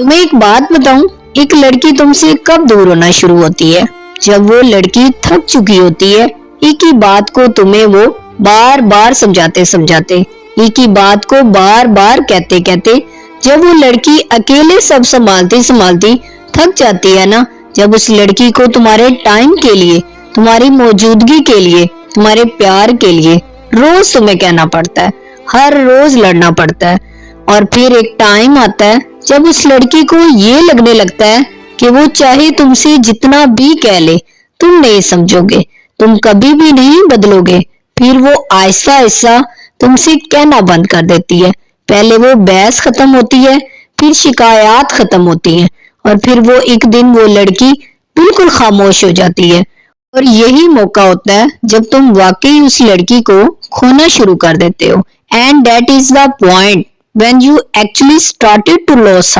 तुम्हें एक बात बताऊं, एक लड़की तुमसे कब दूर होना शुरू होती है? जब वो लड़की थक चुकी होती है एक ही बात को तुम्हें वो बार बार समझाते समझाते, एक ही बात को बार बार कहते कहते। जब वो लड़की अकेले सब संभालती संभालती थक जाती है ना, जब उस लड़की को तुम्हारे टाइम के लिए, तुम्हारी मौजूदगी के लिए, तुम्हारे प्यार के लिए रोज तुम्हें कहना पड़ता है, हर रोज लड़ना पड़ता है। और फिर एक टाइम आता है जब उस लड़की को ये लगने लगता है कि वो चाहे तुमसे जितना भी कह ले, तुम नहीं समझोगे, तुम कभी भी नहीं बदलोगे। फिर वो आहिस्ता आहिस्ता तुमसे कहना बंद कर देती है। पहले वो बहस खत्म होती है, फिर शिकायत खत्म होती है, और फिर वो एक दिन वो लड़की बिल्कुल खामोश हो जाती है। और यही मौका होता है जब तुम वाकई उस लड़की को खोना शुरू कर देते हो। And that is the point when you actually started to lose